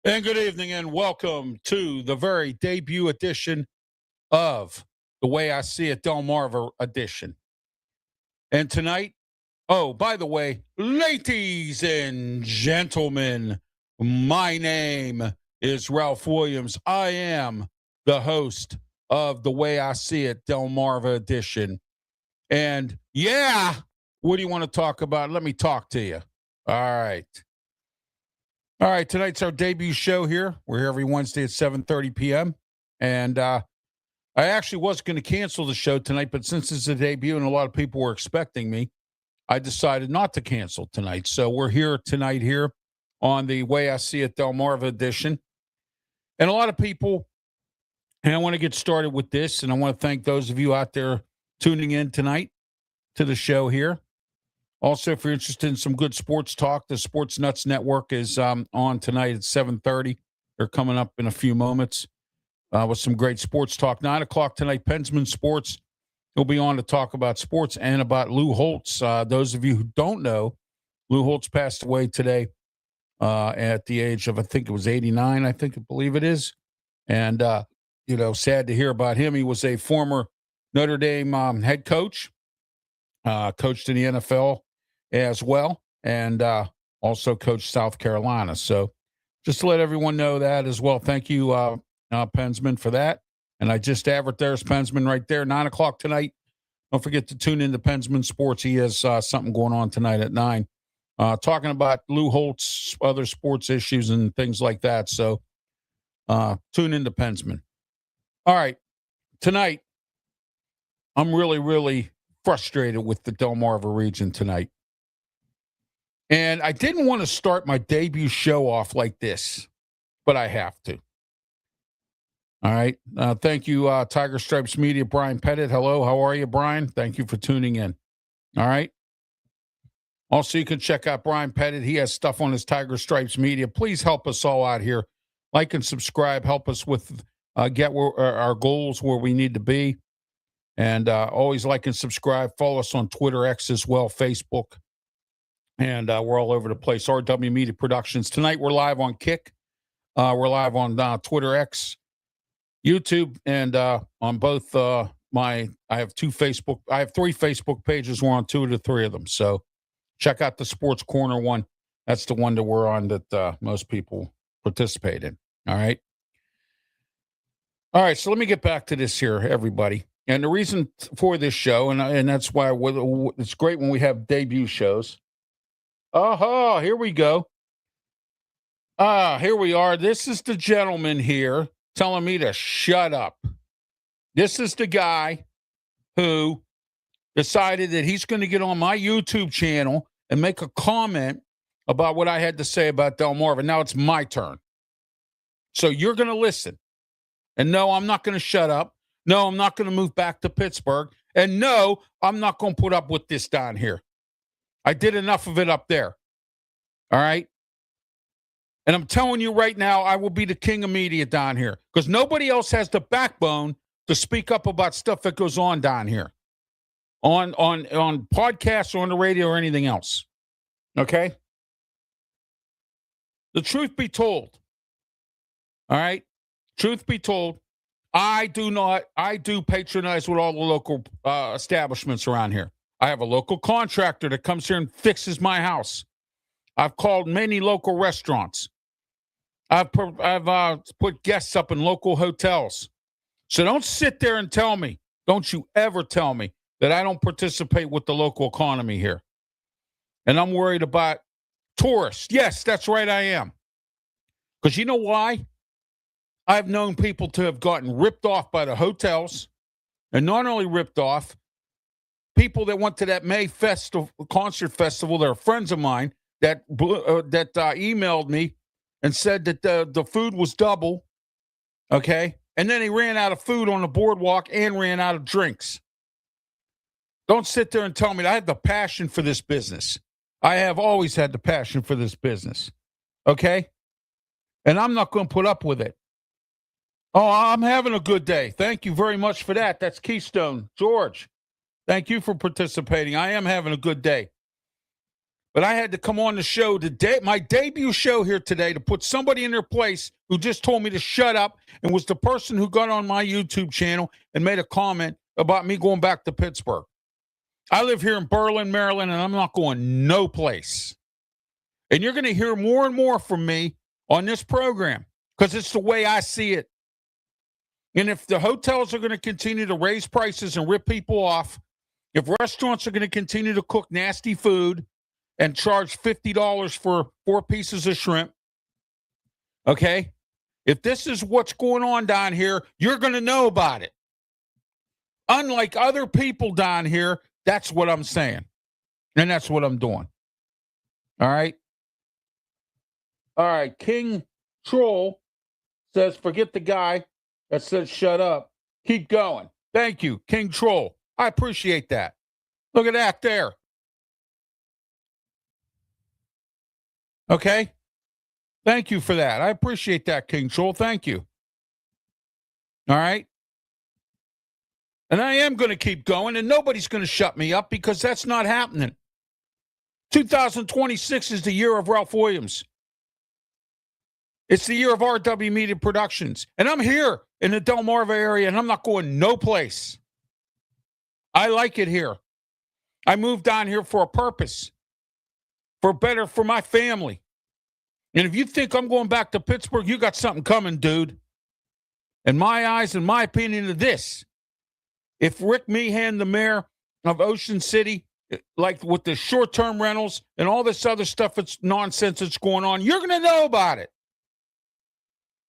And good evening and welcome to the very debut edition of The Way I See It Delmarva edition. And tonight, oh, by the way, ladies and gentlemen, my name is Ralph Williams. I am the host of The Way I See It Delmarva edition. And yeah, what do you want to talk about? Let me talk to you. All right, tonight's our debut show here. We're here every Wednesday at 7:30 p.m. And I actually was going to cancel the show tonight, but since it's a debut and a lot of people were expecting me, I decided not to cancel tonight. So we're here tonight here on The Way I See It Delmarva edition. And a lot of people, and I want to get started with this, and I want to thank those of you out there tuning in tonight to the show here. Also, if you're interested in some good sports talk, the Sports Nuts Network is on tonight at 7:30. They're coming up in a few moments with some great sports talk. 9 o'clock tonight, Pensman Sports will be on to talk about sports and about Lou Holtz. Those of you who don't know, Lou Holtz passed away today at the age of, I think it was 89, I believe it is. And, sad to hear about him. He was a former Notre Dame head coach, coached in the NFL as well, and also coached South Carolina. So just to let everyone know that as well. Thank you, Pensman, for that. And I just averaged there's Pensman right there, 9 o'clock tonight. Don't forget to tune in to Pensman Sports. He has something going on tonight at 9, talking about Lou Holtz, other sports issues and things like that. So tune in to Pensman. All right, tonight, I'm really, really frustrated with the Delmarva region tonight. And I didn't want to start my debut show off like this, but I have to. All right. Thank you, Tiger Stripes Media, Brian Pettit. Hello. How are you, Brian? Thank you for tuning in. All right. Also, you can check out Brian Pettit. He has stuff on his Tiger Stripes Media. Please help us all out here. Like and subscribe. Help us with get our goals where we need to be. And always like and subscribe. Follow us on Twitter, X as well, Facebook. And we're all over the place. RW Media Productions. Tonight we're live on Kick. We're live on Twitter, X, YouTube, and on both I have three Facebook pages. We're on 2 of the 3 of them. So check out the Sports Corner one. That's the one that we're on that most people participate in. All right. All right. So let me get back to this here, everybody. And the reason for this show, and that's why it's great when we have debut shows. Here we go. Here we are. This is the gentleman here telling me to shut up. This is the guy who decided that he's going to get on my YouTube channel and make a comment about what I had to say about Delmarva. Now it's my turn. So you're going to listen. And no, I'm not going to shut up. No, I'm not going to move back to Pittsburgh. And no, I'm not going to put up with this down here. I did enough of it up there. All right? And I'm telling you right now, I will be the king of media down here because nobody else has the backbone to speak up about stuff that goes on down here on podcasts or on the radio or anything else. Okay? The truth be told. All right? Truth be told, I do patronize with all the local establishments around here. I have a local contractor that comes here and fixes my house. I've called many local restaurants. I've put guests up in local hotels. So don't sit there and tell me, don't you ever tell me that I don't participate with the local economy here. And I'm worried about tourists. Yes, that's right, I am. Because you know why? I've known people to have gotten ripped off by the hotels, and not only ripped off, people that went to that May concert festival, they're friends of mine, that emailed me and said that the food was double, okay? And then he ran out of food on the boardwalk and ran out of drinks. Don't sit there and tell me that I have the passion for this business. I have always had the passion for this business, okay? And I'm not going to put up with it. Oh, I'm having a good day. Thank you very much for that. That's Keystone. George, thank you for participating. I am having a good day. But I had to come on the show today, my debut show here today, to put somebody in their place who just told me to shut up and was the person who got on my YouTube channel and made a comment about me going back to Pittsburgh. I live here in Berlin, Maryland, and I'm not going no place. And you're going to hear more and more from me on this program because it's the way I see it. And if the hotels are going to continue to raise prices and rip people off, if restaurants are going to continue to cook nasty food and charge $50 for 4 pieces of shrimp, okay? If this is what's going on down here, you're going to know about it. Unlike other people down here, that's what I'm saying. And that's what I'm doing. All right? All right, King Troll says, forget the guy that says shut up. Keep going. Thank you, King Troll. I appreciate that. Look at that there. Okay? Thank you for that. I appreciate that, King Troll. Thank you. All right? And I am going to keep going, and nobody's going to shut me up because that's not happening. 2026 is the year of Ralph Williams. It's the year of RW Media Productions. And I'm here in the Delmarva area, and I'm not going no place. I like it here. I moved down here for a purpose, for better for my family. And if you think I'm going back to Pittsburgh, you got something coming, dude. In my eyes, in my opinion of this, if Rick Meehan, the mayor of Ocean City, like with the short-term rentals and all this other stuff, it's nonsense that's going on, you're going to know about it.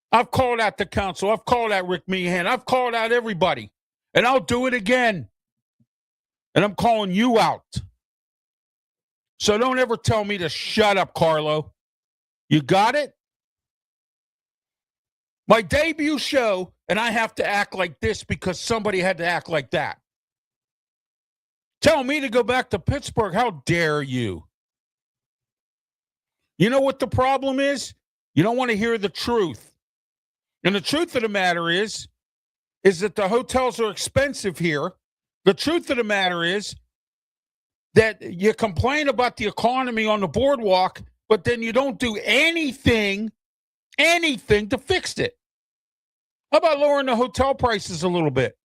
I've called out the council. I've called out Rick Meehan. I've called out everybody. And I'll do it again. And I'm calling you out. So don't ever tell me to shut up, Carlo. You got it? My debut show, and I have to act like this because somebody had to act like that. Tell me to go back to Pittsburgh. How dare you? You know what the problem is? You don't want to hear the truth. And the truth of the matter is that the hotels are expensive here. The truth of the matter is that you complain about the economy on the boardwalk, but then you don't do anything to fix it. How about lowering the hotel prices a little bit?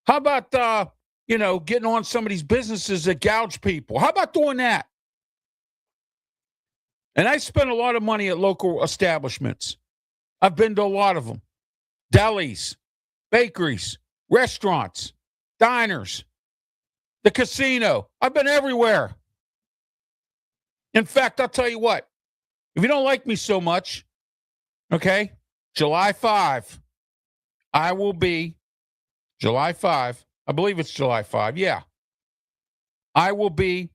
How about, getting on some of these businesses that gouge people? How about doing that? And I spend a lot of money at local establishments. I've been to a lot of them. Delis, bakeries, restaurants, diners, the casino. I've been everywhere. In fact, I'll tell you what. If you don't like me so much, okay, July 5, I will be, July 5, I believe it's July 5, yeah. I will be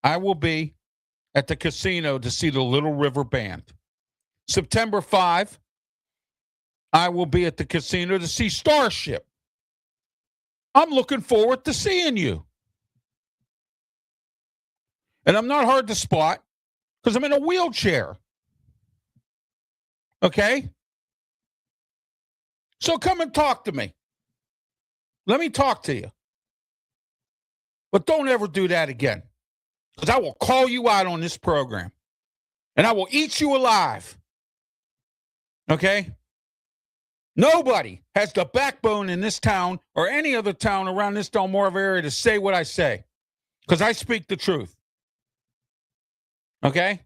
at the casino to see the Little River Band. September 5, I will be at the casino to see Starship. I'm looking forward to seeing you. And I'm not hard to spot because I'm in a wheelchair. Okay? So come and talk to me. Let me talk to you. But don't ever do that again. Because I will call you out on this program. And I will eat you alive. Okay? Nobody has the backbone in this town or any other town around this Delmarva area to say what I say. Because I speak the truth. Okay?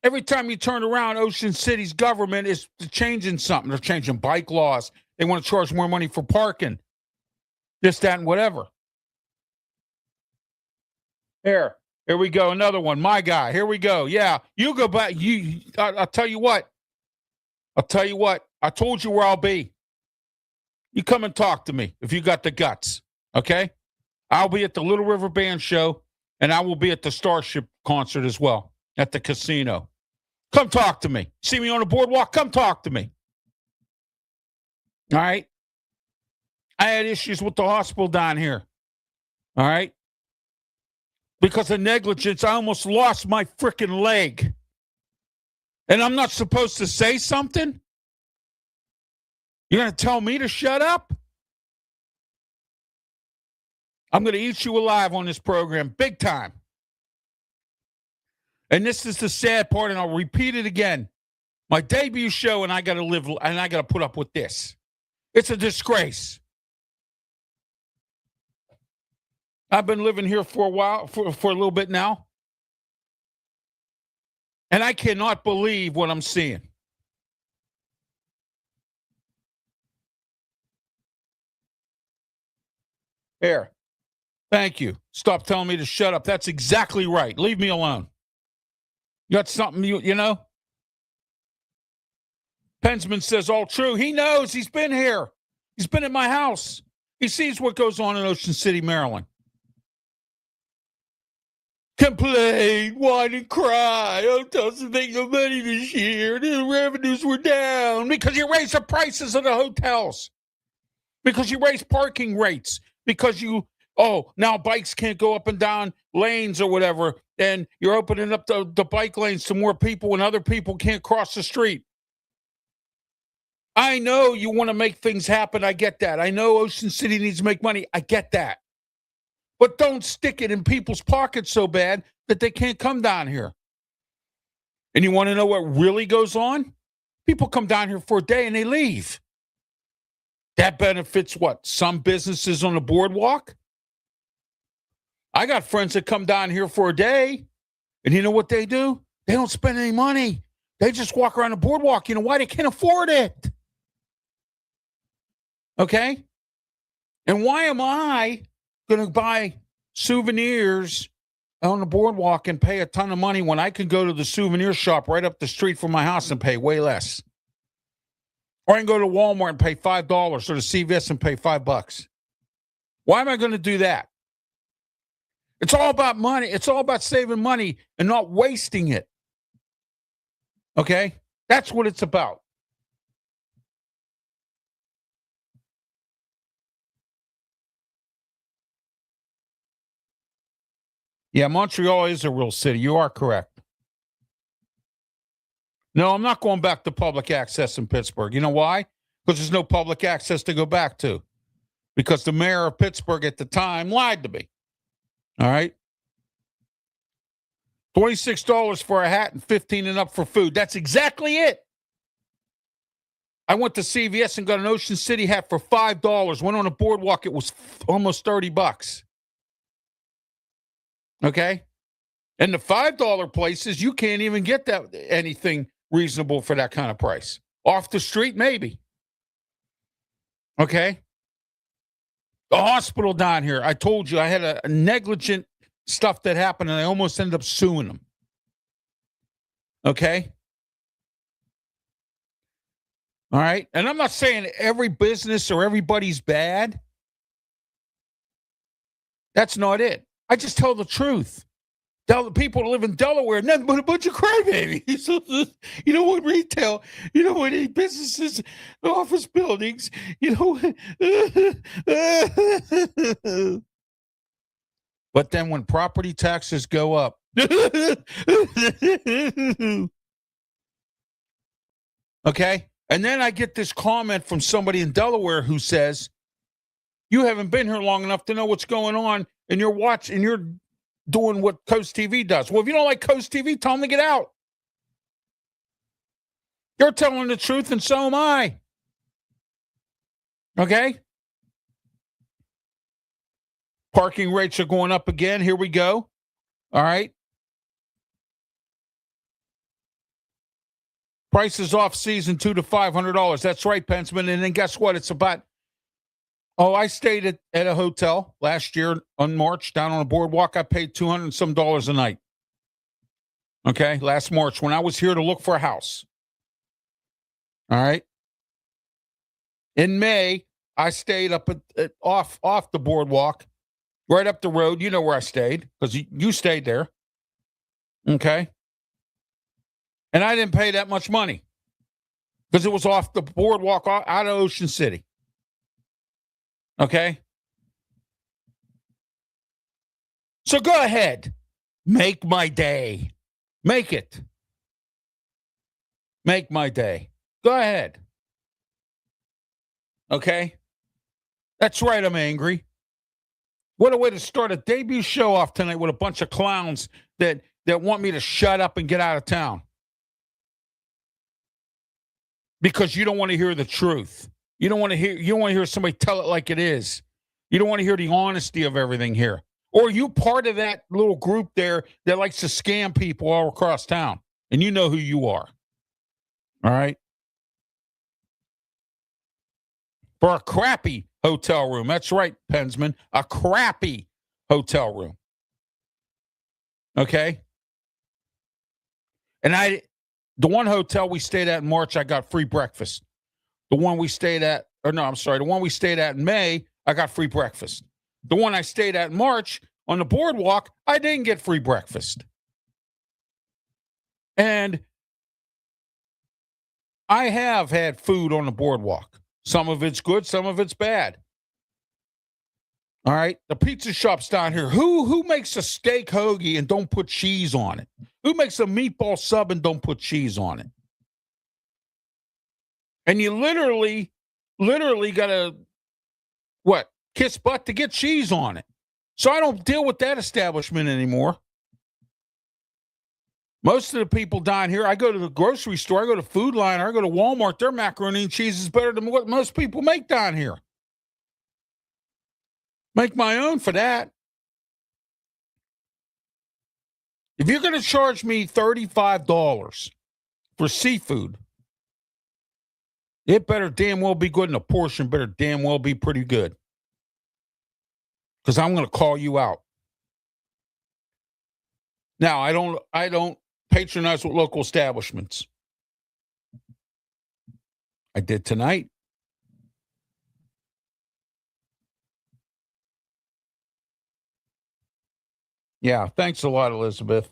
Every time you turn around, Ocean City's government is changing something. They're changing bike laws. They want to charge more money for parking. This, that, and whatever. Here we go. Another one. My guy. Here we go. Yeah, you go back. I'll tell you what. I told you where I'll be. You come and talk to me if you got the guts. Okay? I'll be at the Little River Band show And I will be at the Starship concert as well, at the casino. Come talk to me. See me on the boardwalk? Come talk to me. All right? I had issues with the hospital down here. All right? Because of negligence, I almost lost my freaking leg. And I'm not supposed to say something? You're going to tell me to shut up? I'm going to eat you alive on this program, big time. And this is the sad part, and I'll repeat it again. My debut show, and I got to live, and I got to put up with this. It's a disgrace. I've been living here for a while, for a little bit now. And I cannot believe what I'm seeing. Here. Thank you. Stop telling me to shut up. That's exactly right. Leave me alone. You got something, you know? Pensman says all true. He knows. He's been here. He's been at my house. He sees what goes on in Ocean City, Maryland. Complain, whine, and cry. Hotels didn't make no money this year. The revenues were down because you raised the prices of the hotels. Because you raised parking rates. Because now bikes can't go up and down lanes or whatever. And you're opening up the bike lanes to more people and other people can't cross the street. I know you want to make things happen. I get that. I know Ocean City needs to make money. I get that. But don't stick it in people's pockets so bad that they can't come down here. And you want to know what really goes on? People come down here for a day and they leave. That benefits what? Some businesses on the boardwalk? I got friends that come down here for a day, and you know what they do? They don't spend any money. They just walk around the boardwalk. You know why? They can't afford it. Okay? And why am I going to buy souvenirs on the boardwalk and pay a ton of money when I can go to the souvenir shop right up the street from my house and pay way less? Or I can go to Walmart and pay $5 or to CVS and pay $5. Why am I going to do that? It's all about money. It's all about saving money and not wasting it. Okay? That's what it's about. Yeah, Montreal is a real city. You are correct. No, I'm not going back to public access in Pittsburgh. You know why? Because there's no public access to go back to. Because the mayor of Pittsburgh at the time lied to me. All right? $26 for a hat and $15 and up for food. That's exactly it. I went to CVS and got an Ocean City hat for $5. Went on a boardwalk. It was almost $30. Okay? And the $5 places, you can't even get that anything reasonable for that kind of price. Off the street, maybe. Okay? The hospital down here, I told you I had a negligent stuff that happened and I almost ended up suing them. Okay? All right? And I'm not saying every business or everybody's bad. That's not it. I just tell the truth. The people that live in Delaware, nothing but a bunch of crybabies. You know what, retail, you know what, businesses, office buildings, you know. But then when property taxes go up, okay? And then I get this comment from somebody in Delaware who says, you haven't been here long enough to know what's going on, and you're doing what Coast TV does. Well, if you don't like Coast TV, tell them to get out. You're telling the truth, and so am I. Okay? Parking rates are going up again. Here we go. All right? Prices off season $200 to $500. That's right, Pensman. And then guess what? It's about... I stayed at a hotel last year on March down on a boardwalk. I paid $200 and some a night. Okay, last March when I was here to look for a house. All right. In May, I stayed up off the boardwalk right up the road. You know where I stayed because you stayed there. Okay. And I didn't pay that much money because it was off the boardwalk out of Ocean City. Okay. So go ahead. Make my day. Make it. Make my day. Go ahead. Okay. That's right. I'm angry. What a way to start a debut show off tonight with a bunch of clowns that want me to shut up and get out of town. Because you don't want to hear the truth. You don't want to hear somebody tell it like it is. You don't want to hear the honesty of everything here. Or are you part of that little group there that likes to scam people all across town? And you know who you are. All right. For a crappy hotel room. That's right, Pensman. A crappy hotel room. Okay. And the one hotel we stayed at in March, I got free breakfast. The one we stayed at, the one we stayed at in May, I got free breakfast. The one I stayed at in March on the boardwalk, I didn't get free breakfast. And I have had food on the boardwalk. Some of it's good, some of it's bad. All right. The pizza shops down here. Who makes a steak hoagie and don't put cheese on it? Who makes a meatball sub and don't put cheese on it? And you literally got to, kiss butt to get cheese on it. So I don't deal with that establishment anymore. Most of the people down here, I go to the grocery store, I go to Food Line, I go to Walmart, their macaroni and cheese is better than what most people make down here. Make my own for that. If you're going to charge me $35 for seafood, it better damn well be good, and a portion better damn well be pretty good. Because I'm going to call you out. Now, I don't patronize with local establishments. I did tonight. Yeah, thanks a lot, Elizabeth.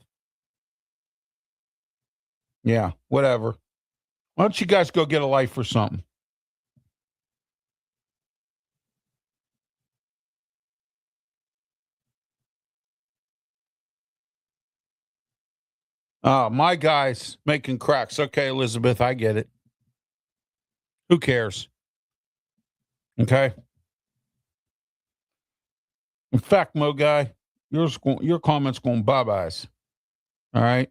Yeah, whatever. Why don't you guys go get a life or something? My guy's making cracks. Okay, Elizabeth, I get it. Who cares? Okay. In fact, Mo guy, your comments going bye-byes. All right.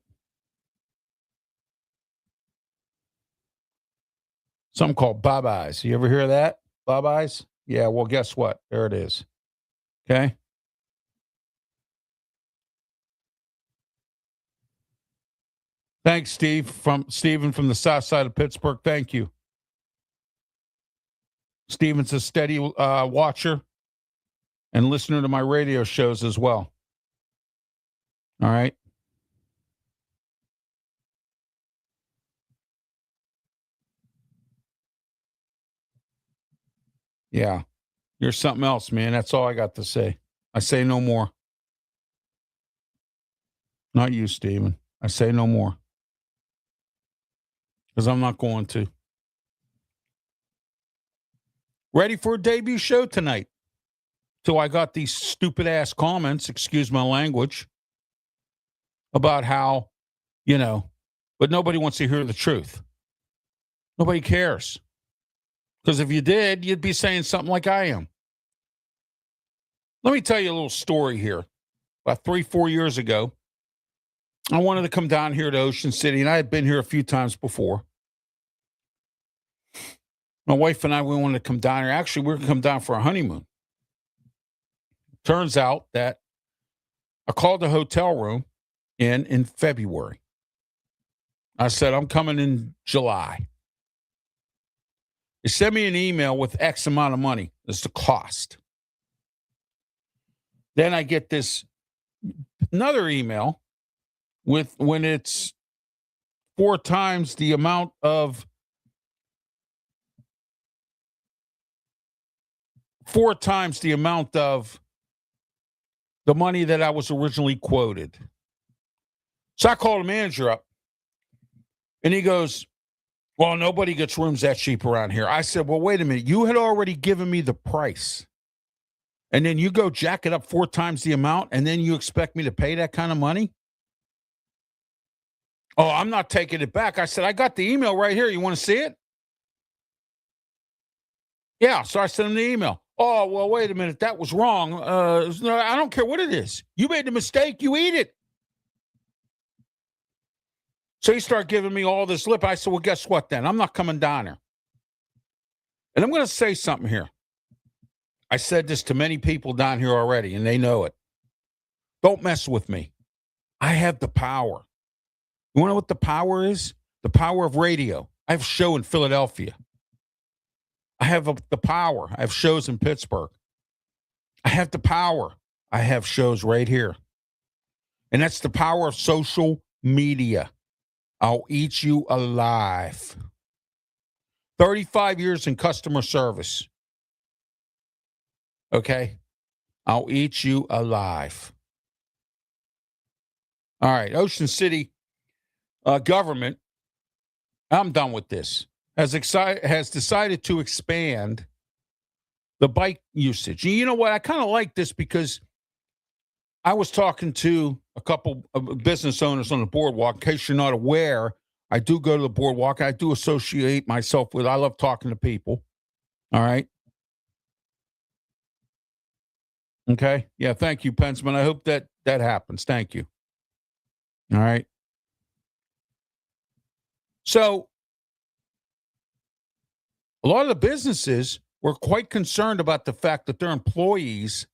Something called bye-byes. You ever hear that? Bye-byes? Yeah, well, guess what? There it is. Okay. Thanks, Stephen from the south side of Pittsburgh. Thank you. Stephen's a steady watcher and listener to my radio shows as well. All right. Yeah. You're something else, man. That's all I got to say. I say no more. Not you, Stephen. I say no more. Because I'm not going to. Ready for a debut show tonight. So I got these stupid ass comments, excuse my language, about how, but nobody wants to hear the truth. Nobody cares. Because if you did, you'd be saying something like I am. Let me tell you a little story here. About 3-4 years ago, I wanted to come down here to Ocean City, and I had been here a few times before. My wife and I, we wanted to come down here. Actually, we were going to come down for a honeymoon. Turns out that I called the hotel room in February. I said, I'm coming in July. They sent me an email with X amount of money. That's the cost. Then I get another email when it's 4 times the amount of the money that I was originally quoted. So I called the manager up, and he goes, well, nobody gets rooms that cheap around here. I said, well, wait a minute. You had already given me the price. And then you go jack it up 4 times the amount, and then you expect me to pay that kind of money? Oh, I'm not taking it back. I said, I got the email right here. You want to see it? Yeah. So I sent him the email. Oh, well, wait a minute. That was wrong. No, I don't care what it is. You made the mistake. You eat it. So he started giving me all this lip. I said, well, guess what then? I'm not coming down here. And I'm going to say something here. I said this to many people down here already, and they know it. Don't mess with me. I have the power. You want to know what the power is? The power of radio. I have a show in Philadelphia. I have the power. I have shows in Pittsburgh. I have the power. I have shows right here. And that's the power of social media. I'll eat you alive. 35 years in customer service. Okay? I'll eat you alive. All right. Ocean City government, I'm done with this, has decided to expand the bike usage. And you know what? I kind of like this because I was talking to a couple of business owners on the boardwalk. In case you're not aware, I do go to the boardwalk. I do associate myself with, I love talking to people. All right. Okay. Yeah. Thank you, Pensman. I hope that happens. Thank you. All right. So a lot of the businesses were quite concerned about the fact that their employees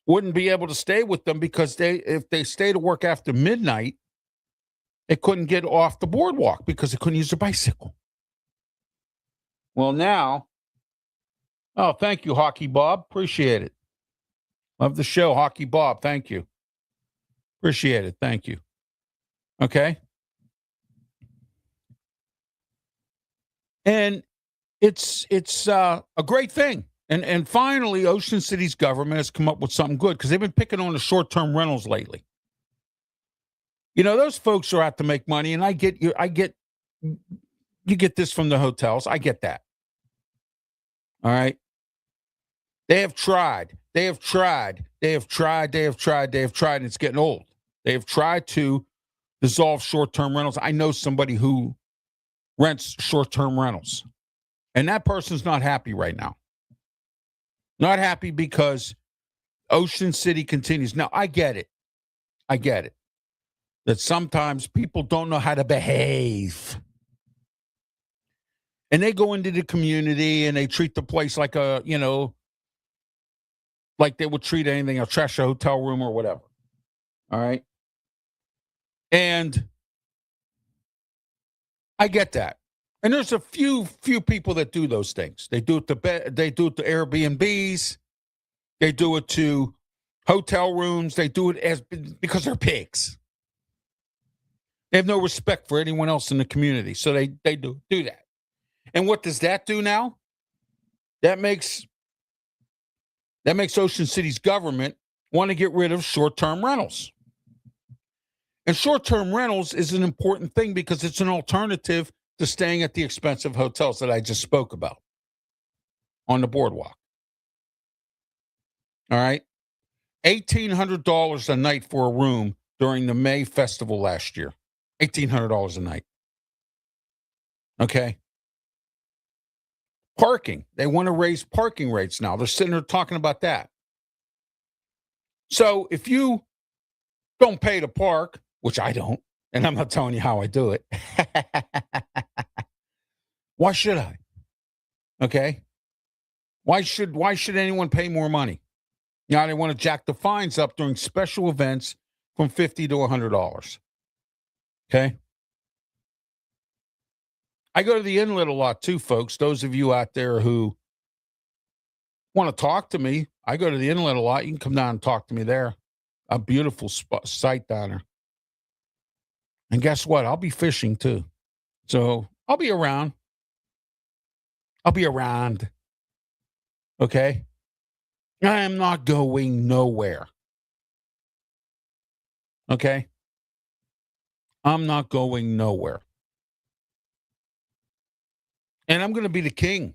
wouldn't be able to stay with them because if they stay to work after midnight, they couldn't get off the boardwalk because they couldn't use their bicycle. Well, now, oh, thank you, Hockey Bob. Appreciate it. Love the show, Hockey Bob. Thank you. Appreciate it. Thank you. Okay. And it's a great thing. And finally, Ocean City's government has come up with something good because they've been picking on the short-term rentals lately. You know, those folks are out to make money, and you get this from the hotels. I get that. All right. They have tried, and it's getting old. They have tried to dissolve short-term rentals. I know somebody who rents short-term rentals, and that person's not happy right now. Not happy because Ocean City continues. Now, I get it. That sometimes people don't know how to behave. And they go into the community and they treat the place like like they would treat anything, a trash hotel room or whatever. All right. And I get that. And there's a few people that do those things. They do it to Airbnbs. They do it to hotel rooms. They do it because they're pigs. They have no respect for anyone else in the community. So they do that. And what does that do now? That makes Ocean City's government want to get rid of short-term rentals. And short-term rentals is an important thing because it's an alternative to staying at the expensive hotels that I just spoke about on the boardwalk. All right. $1,800 a night for a room during the May festival last year. $1,800 a night. Okay. Parking. They want to raise parking rates now. They're sitting there talking about that. So if you don't pay to park, which I don't, and I'm not telling you how I do it, why should I? Okay. Why should anyone pay more money? Now they want to jack the fines up during special events from $50 to $100. Okay. I go to the inlet a lot too, folks. Those of you out there who want to talk to me, I go to the inlet a lot. You can come down and talk to me there. A beautiful site down there. And guess what? I'll be fishing too. So I'll be around. Okay. I am not going nowhere. Okay? I'm not going nowhere. And I'm going to be the king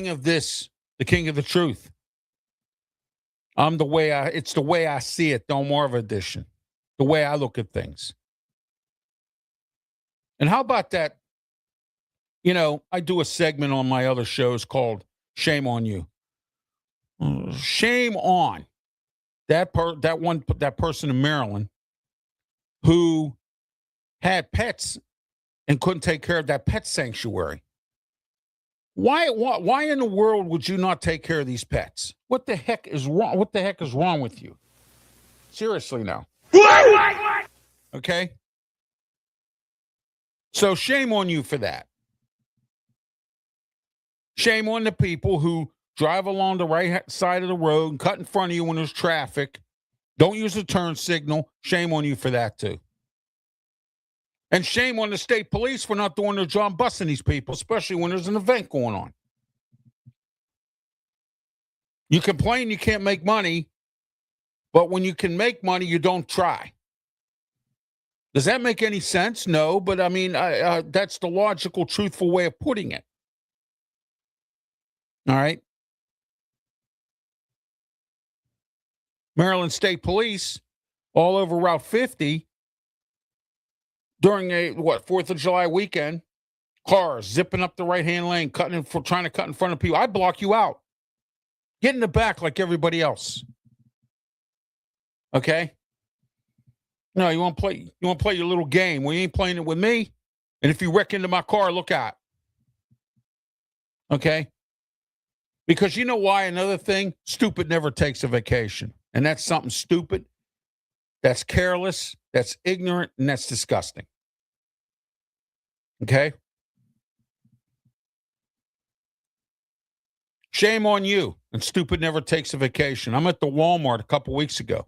of this, the king of the truth. It's the way I see it, Delmarva edition, the way I look at things. And how about that? You know, I do a segment on my other shows called Shame on You. Shame on that person in Maryland who had pets and couldn't take care of that pet sanctuary. Why in the world would you not take care of these pets? What the heck is wrong? What the heck is wrong with you? Seriously now. Okay? So shame on you for that. Shame on the people who drive along the right side of the road and cut in front of you when there's traffic. Don't use the turn signal. Shame on you for that too. And shame on the state police for not doing their job busting these people, especially when there's an event going on. You complain you can't make money, but when you can make money, you don't try. Does that make any sense? No, but I mean, that's the logical, truthful way of putting it. All right. Maryland State Police all over Route 50 during a 4th of July weekend, cars zipping up the right-hand lane, trying to cut in front of people. I block you out. Get in the back like everybody else. Okay? No, you want to play your little game. Well, you ain't playing it with me. And if you wreck into my car, look out. Okay? Because you know why? Another thing, stupid never takes a vacation. And that's something stupid, that's careless, that's ignorant, and that's disgusting. Okay? Shame on you. And stupid never takes a vacation. I'm at the Walmart a couple weeks ago.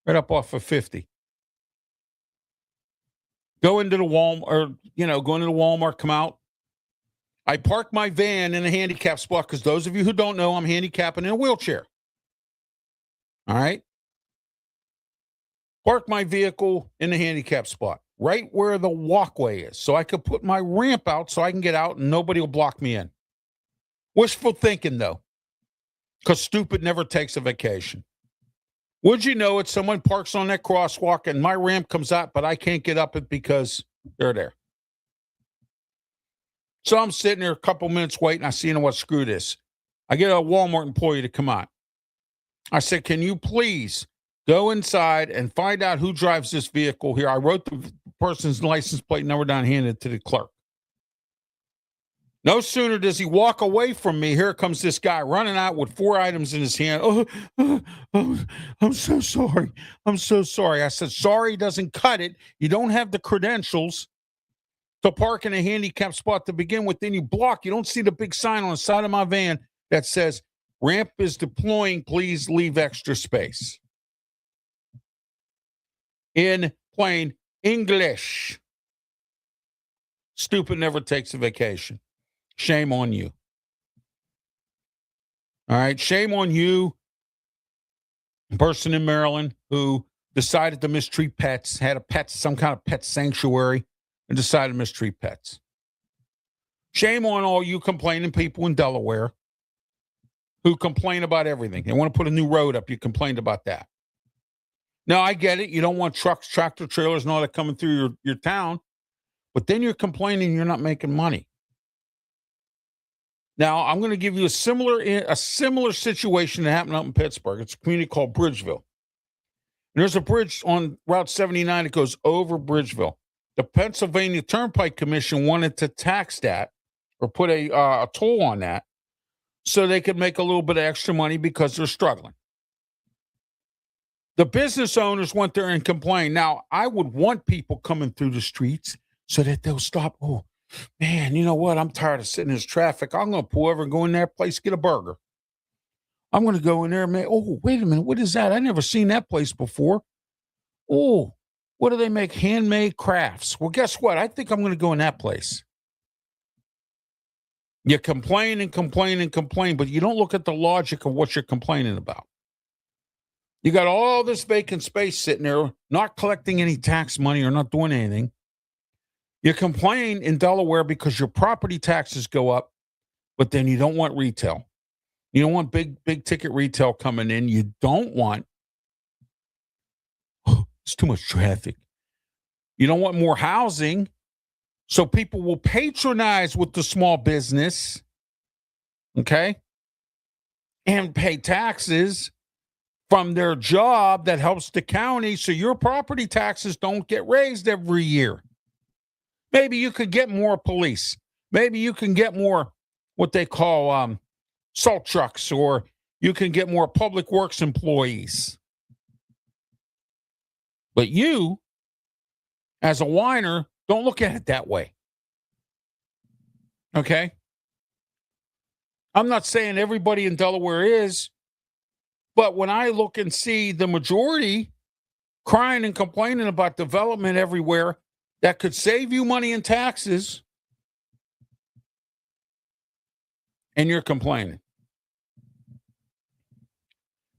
Right up off of 50. Go into the Walmart, come out. I park my van in a handicap spot because those of you who don't know, I'm handicapping in a wheelchair. All right? Park my vehicle in the handicap spot, right where the walkway is, so I could put my ramp out so I can get out and nobody will block me in. Wishful thinking, though, because stupid never takes a vacation. Would you know it? Someone parks on that crosswalk and my ramp comes out, but I can't get up it because they're there. So I'm sitting there a couple minutes waiting. I see, you know what, screw this. I get a Walmart employee to come out. I said, can you please go inside and find out who drives this vehicle here? I wrote the person's license plate number down, handed it to the clerk. No sooner does he walk away from me, here comes this guy running out with 4 items in his hand. Oh, I'm so sorry. I'm so sorry. I said, sorry doesn't cut it. You don't have the credentials to park in a handicapped spot to begin with. Then you block. You don't see the big sign on the side of my van that says, ramp is deploying. Please leave extra space. In plain English. Stupid never takes a vacation. Shame on you. All right. Shame on you, person in Maryland who decided to mistreat pets, had some kind of pet sanctuary, and decided to mistreat pets. Shame on all you complaining people in Delaware who complain about everything. They want to put a new road up. You complained about that. Now, I get it. You don't want trucks, tractor trailers, and all that coming through your town. But then you're complaining you're not making money. Now, I'm going to give you a similar situation that happened up in Pittsburgh. It's a community called Bridgeville. And there's a bridge on Route 79 that goes over Bridgeville. The Pennsylvania Turnpike Commission wanted to tax that or put a toll on that so they could make a little bit of extra money because they're struggling. The business owners went there and complained. Now, I would want people coming through the streets so that they'll stop. Oh, man, you know what? I'm tired of sitting in this traffic. I'm going to pull over and go in that place, get a burger. I'm going to go in there and make, oh, wait a minute. What is that? I never seen that place before. Oh, what do they make? Handmade crafts. Well, guess what? I think I'm going to go in that place. You complain and complain and complain, but you don't look at the logic of what you're complaining about. You got all this vacant space sitting there, not collecting any tax money or not doing anything. You complain in Delaware because your property taxes go up, but then you don't want retail. You don't want big ticket retail coming in. You don't want, it's too much traffic. You don't want more housing. So people will patronize with the small business, okay, and pay taxes from their job that helps the county, so your property taxes don't get raised every year. Maybe you could get more police. Maybe you can get more what they call salt trucks, or you can get more public works employees. But you, as a whiner, don't look at it that way. Okay? I'm not saying everybody in Delaware is, but when I look and see the majority crying and complaining about development everywhere that could save you money in taxes, and you're complaining,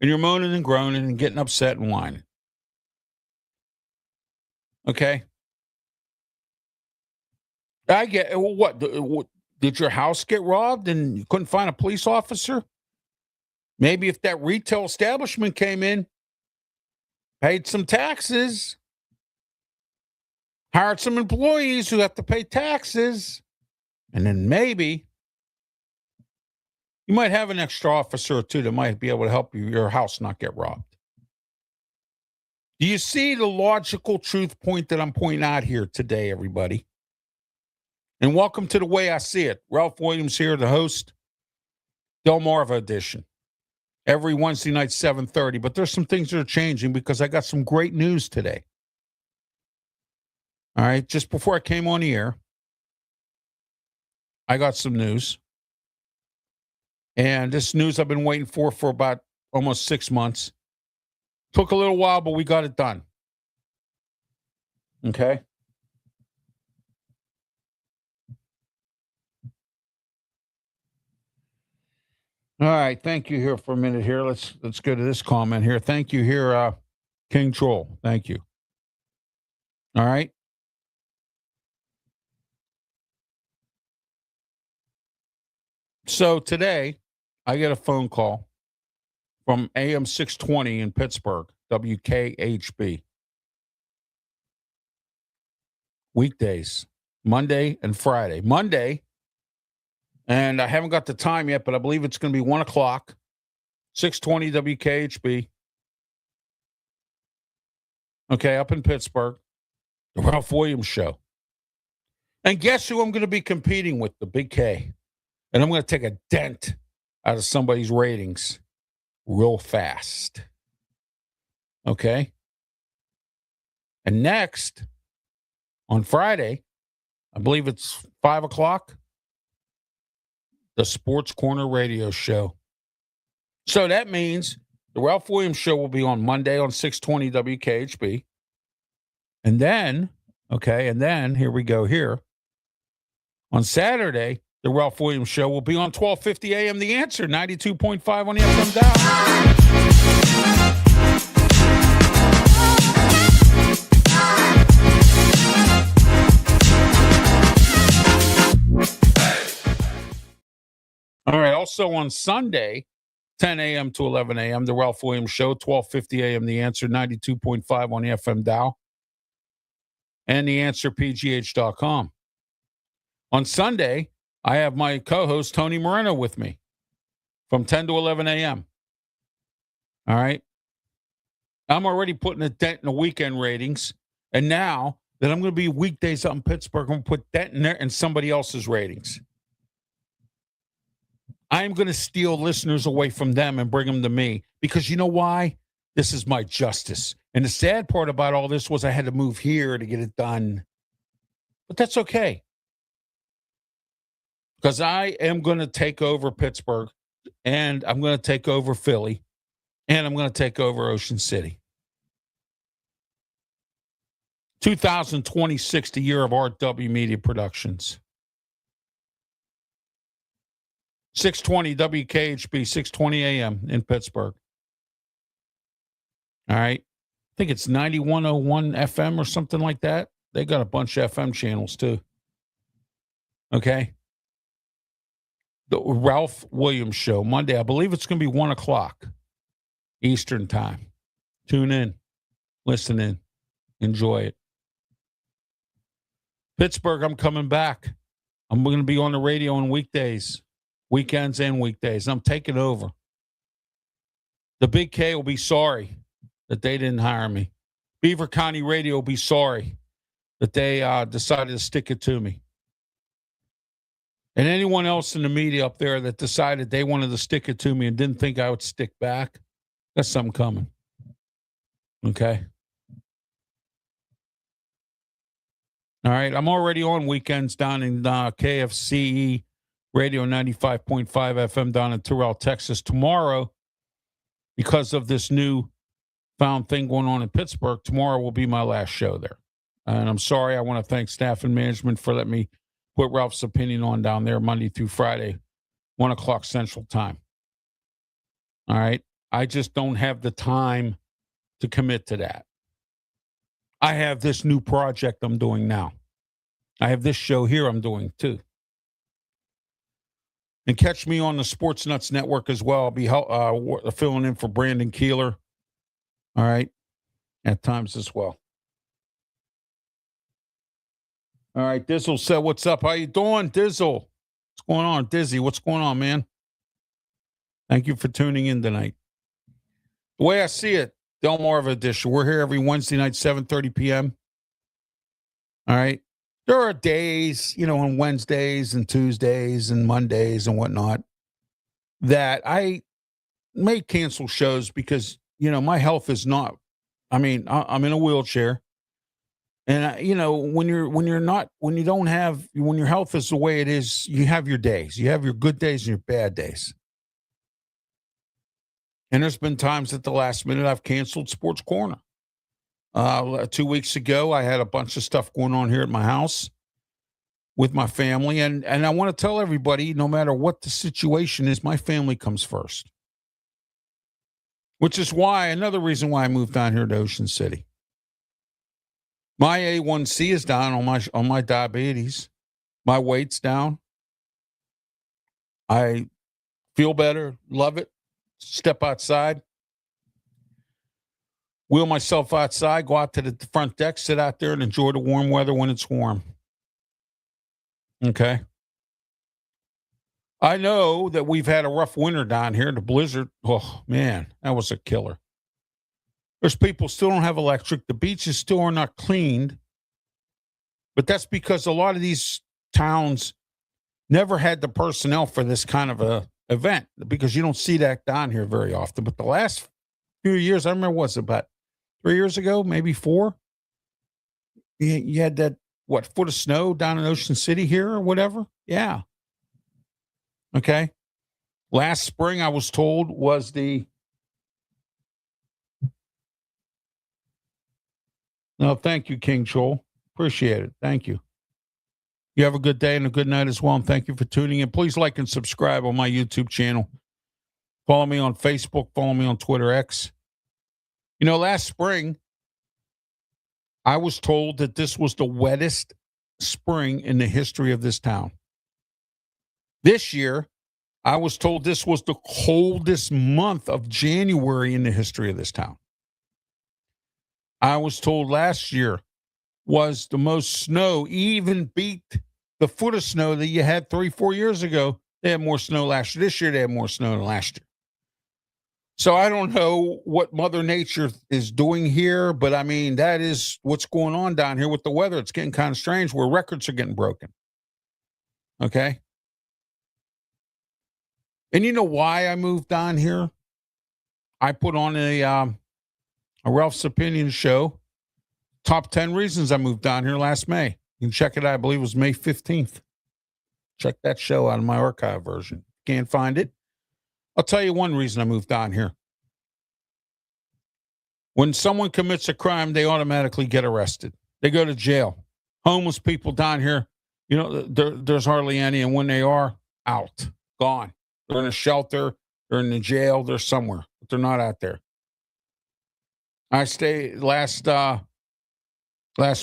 and you're moaning and groaning and getting upset and whining. Okay? I get, well, what, did your house get robbed and you couldn't find a police officer? Maybe if that retail establishment came in, paid some taxes, hired some employees who have to pay taxes, and then maybe you might have an extra officer or two that might be able to help your house not get robbed. Do you see the logical truth point that I'm pointing out here today, everybody? And welcome to The Way I See It. Ralph Williams here, the host, Delmarva edition. Every Wednesday night, 7:30. But there's some things that are changing because I got some great news today. All right, just before I came on the air, I got some news. And this news I've been waiting for about almost 6 months. Took a little while, but we got it done. Okay? All right, thank you here for a minute here. Let's go to this comment here. Thank you here, King Troll. Thank you. All right. So today, I get a phone call from AM 620 in Pittsburgh, WKHB. Weekdays, Monday and Friday. Monday, and I haven't got the time yet, but I believe it's going to be 1 o'clock, 620 WKHB. Okay, up in Pittsburgh, the Ralph Williams Show. And guess who I'm going to be competing with? The Big K. And I'm going to take a dent out of somebody's ratings real fast. Okay? And next, on Friday, I believe it's 5 o'clock, the Sports Corner Radio Show. So that means the Ralph Williams Show will be on Monday on 620 WKHB. And then, here we go here. On Saturday, the Ralph Williams Show will be on 1250 AM The Answer, 92.5 on the FM dial. All right, also on Sunday, 10 a.m. to 11 a.m., the Ralph Williams Show, 1250 a.m. The Answer, 92.5 on the FM dial, and theanswerpgh.com. On Sunday, I have my co-host, Tony Moreno, with me from 10 to 11 a.m. All right? I'm already putting a dent in the weekend ratings, and now that I'm going to be weekdays up in Pittsburgh, I'm going to put that in there and somebody else's ratings. I'm going to steal listeners away from them and bring them to me because you know why? This is my justice. And the sad part about all this was I had to move here to get it done. But that's okay. Because I am going to take over Pittsburgh, and I'm going to take over Philly, and I'm going to take over Ocean City. 2026, the year of RW Media Productions. 620 WKHB, 620 AM in Pittsburgh. All right. I think it's 9101 FM or something like that. They got a bunch of FM channels too. Okay. The Ralph Williams Show, Monday. I believe it's going to be 1 o'clock Eastern time. Tune in, listen in, enjoy it. Pittsburgh, I'm coming back. I'm going to be on the radio on weekdays, weekends and weekdays. I'm taking over. The Big K will be sorry that they didn't hire me. Beaver County Radio will be sorry that they decided to stick it to me. And anyone else in the media up there that decided they wanted to stick it to me and didn't think I would stick back, got something coming. Okay? All right, I'm already on weekends down in KFCE Radio 95.5 FM down in Terrell, Texas. Tomorrow, because of this new found thing going on in Pittsburgh, tomorrow will be my last show there. And I'm sorry, I want to thank staff and management for letting me put Ralph's Opinion on down there Monday through Friday, 1 o'clock Central Time. All right, I just don't have the time to commit to that. I have this new project I'm doing now. I have this show here I'm doing too. And catch me on the Sports Nuts Network as well. I'll be filling in for Brandon Keeler. All right. At times as well. All right. Dizzle said, what's up? How you doing, Dizzle? What's going on? Dizzy, what's going on, man? Thank you for tuning in tonight. The way I see it, Delmarva edition. We're here every Wednesday night, 7:30 p.m. All right. There are days, on Wednesdays and Tuesdays and Mondays and whatnot that I may cancel shows because, my health is not, I'm in a wheelchair. And, when your health is the way it is, you have your days. You have your good days and your bad days. And there's been times at the last minute I've canceled Sports Corner. 2 weeks ago, I had a bunch of stuff going on here at my house with my family. And I want to tell everybody, no matter what the situation is, my family comes first. Which is another reason why I moved down here to Ocean City. My A1C is down on my diabetes. My weight's down. I feel better, love it. Step outside. Wheel myself outside, go out to the front deck, sit out there and enjoy the warm weather when it's warm. Okay. I know that we've had a rough winter down here. The blizzard, oh, man, that was a killer. There's people still don't have electric. The beaches still are not cleaned. But that's because a lot of these towns never had the personnel for this kind of a event because you don't see that down here very often. But the last few years, I remember, about 3 years ago, maybe 4? You had that, foot of snow down in Ocean City here or whatever? Yeah. Okay. Last spring, I was told, was the... No, thank you, King Joel. Appreciate it. Thank you. You have a good day and a good night as well, and thank you for tuning in. Please like and subscribe on my YouTube channel. Follow me on Facebook. Follow me on Twitter X. Last spring, I was told that this was the wettest spring in the history of this town. This year, I was told this was the coldest month of January in the history of this town. I was told last year was the most snow, even beat the foot of snow that you had 3-4 years ago. They had more snow last year. This year, they had more snow than last year. So I don't know what Mother Nature is doing here, but that is what's going on down here with the weather. It's getting kind of strange where records are getting broken. Okay. And you know why I moved down here? I put on a Ralph's Opinion show. Top 10 reasons I moved down here last May. You can check it out. I believe it was May 15th. Check that show out in my archive version. Can't find it. I'll tell you one reason I moved down here. When someone commits a crime, they automatically get arrested. They go to jail. Homeless people down here, there's hardly any. And when they are, out, gone. They're in a shelter. They're in the jail. They're somewhere, but they're not out there. I stayed last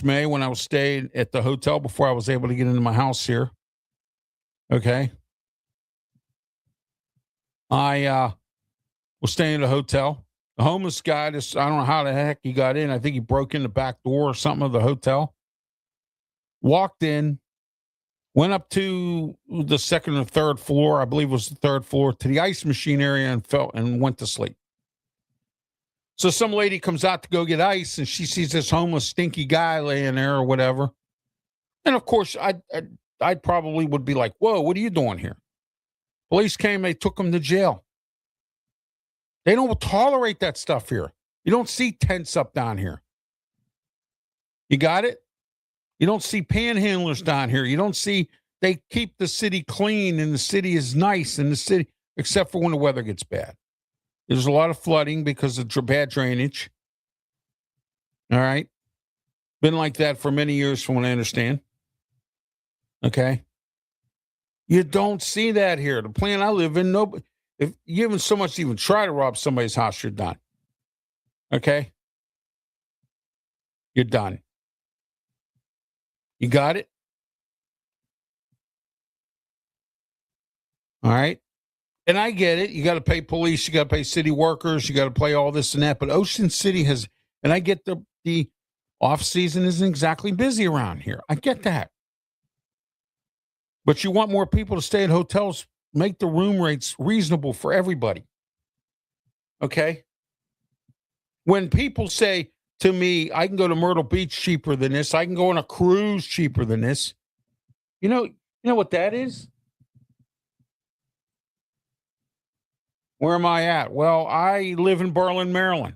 May when I was staying at the hotel before I was able to get into my house here. Okay. I was staying at a hotel. The homeless guy, I don't know how the heck he got in. I think he broke in the back door or something of the hotel. Walked in, went up to the second or third floor, I believe it was the third floor, to the ice machine area and went to sleep. So some lady comes out to go get ice, and she sees this homeless, stinky guy laying there or whatever. And of course, I probably would be like, "Whoa, what are you doing here?" Police came, they took him to jail. They don't tolerate that stuff here. You don't see tents up down here. You got it? You don't see panhandlers down here. You don't see, they keep the city clean and the city is nice in the city, except for when the weather gets bad. There's a lot of flooding because of bad drainage. All right. Been like that for many years from what I understand. Okay. You don't see that here. The plant I live in, nobody, if you even so much even try to rob somebody's house, you're done. Okay. You're done. You got it? All right. And I get it. You got to pay police. You got to pay city workers. You got to pay all this and that. But Ocean City has, and I get the off season isn't exactly busy around here. I get that. But you want more people to stay at hotels, make the room rates reasonable for everybody. Okay? When people say to me, I can go to Myrtle Beach cheaper than this, I can go on a cruise cheaper than this. You know what that is? Where am I at? Well, I live in Berlin, Maryland.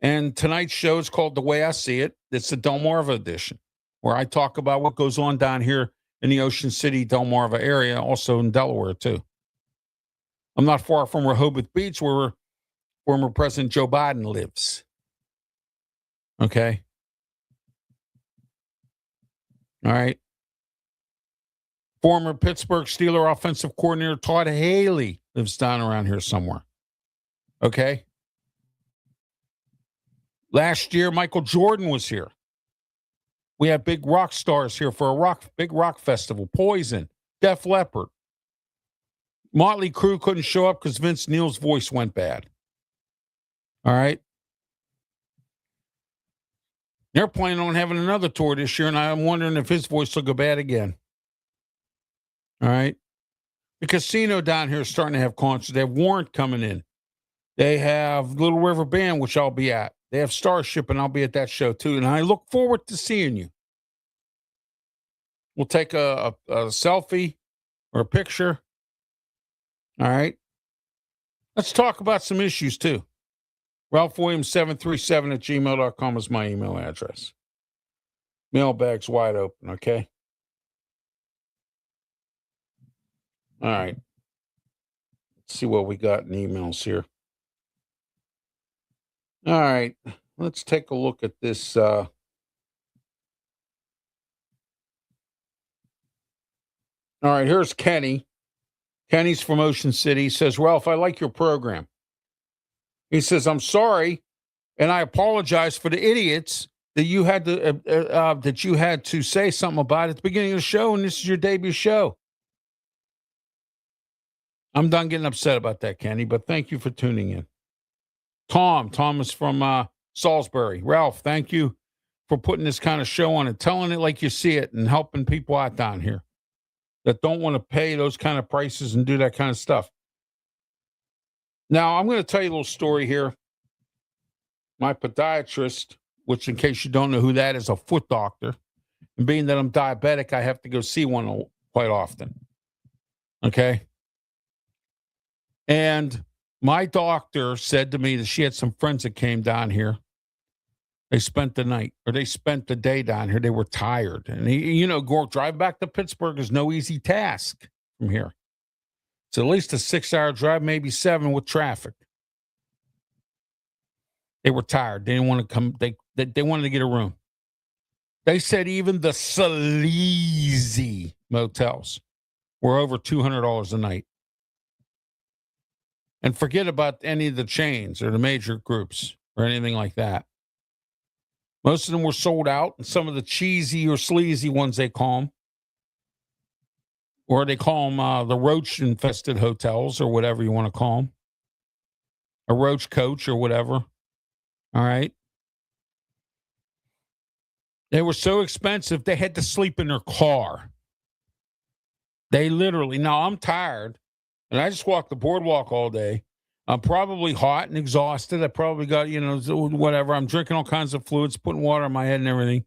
And tonight's show is called The Way I See It. It's the Delmarva edition, where I talk about what goes on down here in the Ocean City, Delmarva area, also in Delaware, too. I'm not far from Rehoboth Beach, where former President Joe Biden lives. Okay. All right. Former Pittsburgh Steelers offensive coordinator Todd Haley lives down around here somewhere. Okay. Last year, Michael Jordan was here. We had big rock stars here for a big rock festival. Poison, Def Leppard. Motley Crue couldn't show up because Vince Neil's voice went bad. All right. They're planning on having another tour this year, and I'm wondering if his voice will go bad again. All right. The casino down here is starting to have concerts. They have Warrant coming in. They have Little River Band, which I'll be at. They have Starship, and I'll be at that show too. And I look forward to seeing you. We'll take a selfie or a picture. All right. Let's talk about some issues too. Ralph Williams 737 at gmail.com is my email address. Mailbag's wide open, okay? All right. Let's see what we got in emails here. All right. Let's take a look at this. All right. Here's Kenny. Kenny's from Ocean City. He says, Ralph, I like your program. He says, I'm sorry, and I apologize for the idiots that you had to say something about at the beginning of the show, and this is your debut show. I'm done getting upset about that, Kenny, but thank you for tuning in. Tom is from Salisbury. Ralph, thank you for putting this kind of show on and telling it like you see it and helping people out down here that don't want to pay those kind of prices and do that kind of stuff. Now, I'm going to tell you a little story here. My podiatrist, which in case you don't know who that is, a foot doctor. And being that I'm diabetic, I have to go see one quite often. Okay? And my doctor said to me that she had some friends that came down here. They spent the night, or they spent the day down here. They were tired. And, drive back to Pittsburgh is no easy task from here. It's at least a 6-hour drive, maybe 7 with traffic. They were tired. They didn't want to come. They wanted to get a room. They said even the sleazy motels were over $200 a night. And forget about any of the chains or the major groups or anything like that. Most of them were sold out, and some of the cheesy or sleazy ones they call them, or they call them the roach-infested hotels or whatever you want to call them, a roach coach or whatever. All right. They were so expensive, they had to sleep in their car. They literally, now I'm tired, and I just walked the boardwalk all day. I'm probably hot and exhausted. I probably got, whatever. I'm drinking all kinds of fluids, putting water on my head and everything.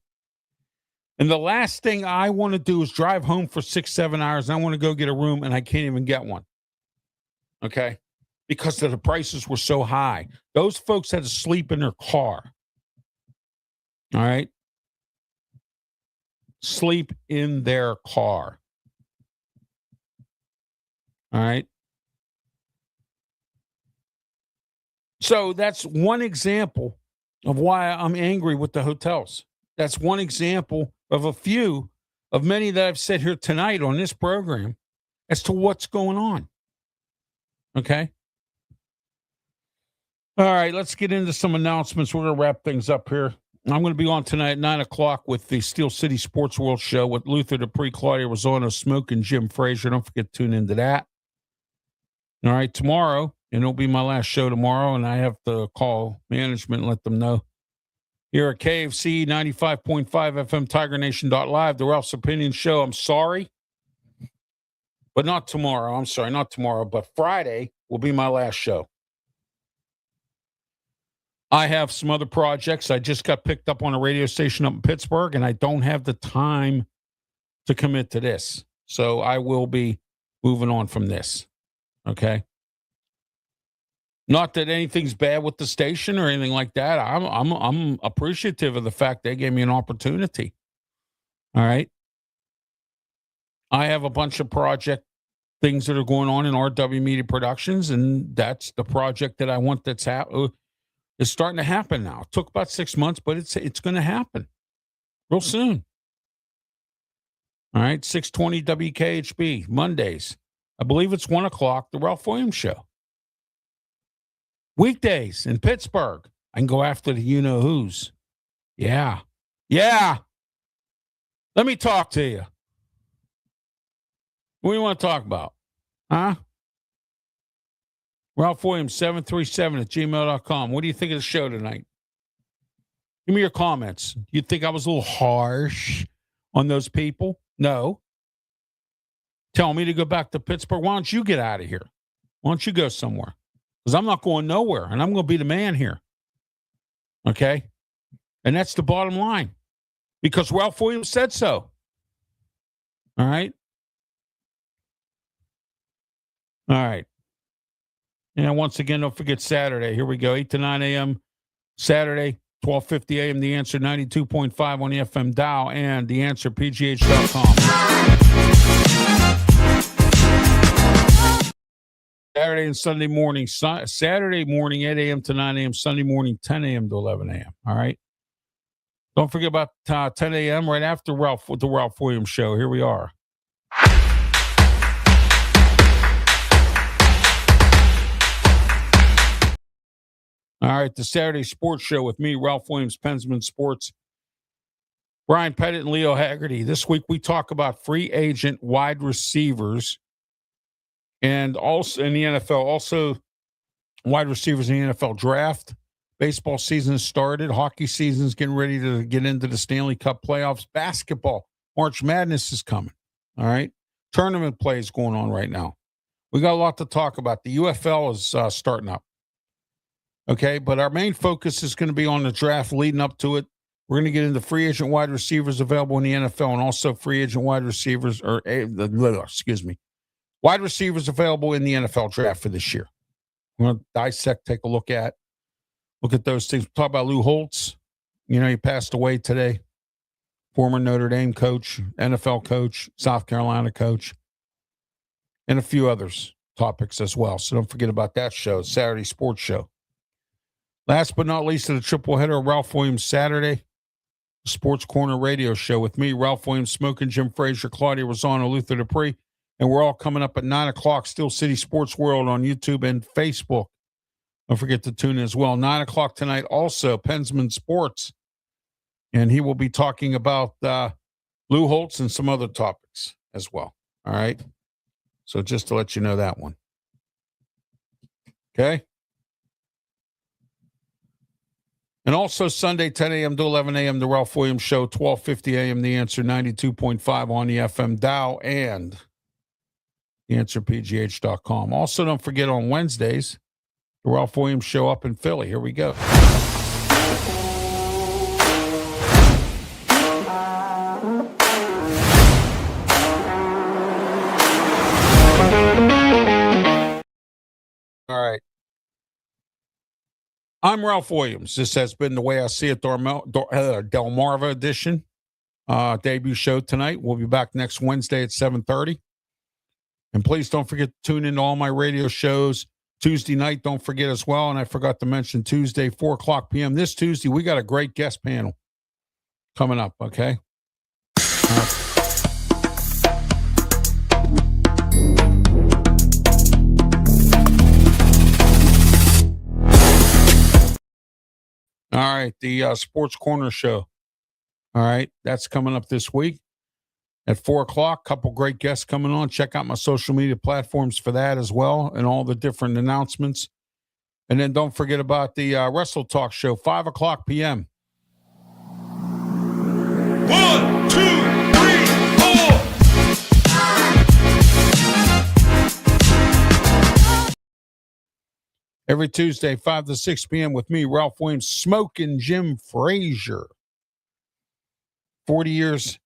And the last thing I want to do is drive home for 6-7 hours. And I want to go get a room, and I can't even get one. Okay? Because the prices were so high. Those folks had to sleep in their car. All right? Sleep in their car. All right? So that's one example of why I'm angry with the hotels. That's one example of a few of many that I've said here tonight on this program as to what's going on. Okay? All right, let's get into some announcements. We're going to wrap things up here. I'm going to be on tonight at 9 o'clock with the Steel City Sports World Show with Luther Dupree, Claudia Rosano, Smoke, and Jim Frazier. Don't forget to tune into that. All right, tomorrow, and it'll be my last show tomorrow, and I have to call management and let them know. Here at KFC 95.5 FM, TigerNation.live, the Ralph's Opinion Show. I'm sorry, but not tomorrow. I'm sorry, not tomorrow, but Friday will be my last show. I have some other projects. I just got picked up on a radio station up in Pittsburgh, and I don't have the time to commit to this. So I will be moving on from this. Okay? Not that anything's bad with the station or anything like that. I'm appreciative of the fact they gave me an opportunity. All right? I have a bunch of project things that are going on in RW Media Productions, and that's the project that I want that's it's starting to happen now. It took about 6 months, but it's going to happen real soon. All right, 620 WKHB, Mondays. I believe it's 1 o'clock, the Ralph Williams Show. Weekdays in Pittsburgh. I can go after the you-know-whos. Yeah. Yeah. Let me talk to you. What do you want to talk about? Huh? Ralph Williams, 737 at gmail.com. What do you think of the show tonight? Give me your comments. You think I was a little harsh on those people? No. Tell me to go back to Pittsburgh. Why don't you get out of here? Why don't you go somewhere? Because I'm not going nowhere, and I'm going to be the man here. Okay? And that's the bottom line. Because Ralph Williams said so. All right? All right. And once again, don't forget Saturday. Here we go, 8 to 9 a.m. Saturday, 12:50 a.m. The Answer 92.5 on the FM dial and theanswerpgh.com. Saturday and Sunday morning. Saturday morning, 8 a.m. to 9 a.m. Sunday morning, 10 a.m. to 11 a.m. All right? Don't forget about 10 a.m. right after the Ralph Williams Show. Here we are. All right, the Saturday Sports Show with me, Ralph Williams, Pensman Sports, Brian Pettit and Leo Haggerty. This week we talk about free agent wide receivers and also in the NFL, also wide receivers in the NFL draft. Baseball season has started. Hockey season is getting ready to get into the Stanley Cup playoffs. Basketball, March Madness is coming. All right, tournament play is going on right now. We got a lot to talk about. The UFL is starting up. Okay, but our main focus is going to be on the draft leading up to it. We're going to get into free agent wide receivers available in the NFL and also free agent wide receivers, wide receivers available in the NFL draft for this year. We're going to dissect, take a look at those things. We'll talk about Lou Holtz. You know, he passed away today. Former Notre Dame coach, NFL coach, South Carolina coach, and a few others topics as well. So don't forget about that show, Saturday Sports Show. Last but not least, the triple header of Ralph Williams Saturday, Sports Corner Radio Show with me, Ralph Williams, Smoking Jim Frazier, Claudia Rosano, Luther Dupree. And we're all coming up at 9 o'clock, Steel City Sports World on YouTube and Facebook. Don't forget to tune in as well. 9 o'clock tonight also, Pensman Sports. And he will be talking about Lou Holtz and some other topics as well. All right? So just to let you know that one. Okay? And also Sunday, 10 a.m. to 11 a.m., the Ralph Williams Show, 1250 a.m., The Answer 92.5 on the FM dial and theanswerpgh.com. Also, don't forget on Wednesdays, the Ralph Williams Show up in Philly. Here we go. All right. I'm Ralph Williams. This has been The Way I See It, Delmarva edition. Debut show tonight. We'll be back next Wednesday at 7:30. And please don't forget to tune in to all my radio shows. Tuesday night, don't forget as well. And I forgot to mention Tuesday, 4 o'clock p.m. This Tuesday, we got a great guest panel coming up, okay? All right, the Sports Corner Show. All right, that's coming up this week at 4 o'clock. Couple great guests coming on. Check out my social media platforms for that as well and all the different announcements. And then don't forget about the Wrestle Talk Show, 5 o'clock p.m. 1, 2, 3, 4. Every Tuesday, 5 to 6 p.m. with me, Ralph Williams, Smoking Jim Frazier. 40 years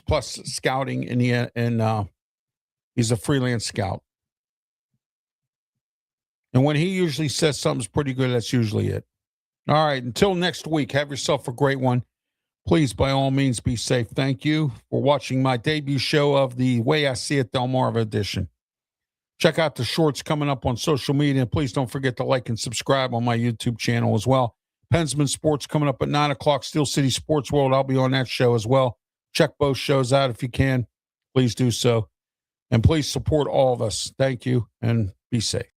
plus scouting and he's a freelance scout. And when he usually says something's pretty good, that's usually it. All right, until next week, have yourself a great one. Please, by all means, be safe. Thank you for watching my debut show of The Way I See It, Delmarva edition. Check out the shorts coming up on social media. And please don't forget to like and subscribe on my YouTube channel as well. Pensman Sports coming up at 9 o'clock, Steel City Sports World. I'll be on that show as well. Check both shows out if you can. Please do so. And please support all of us. Thank you, and be safe.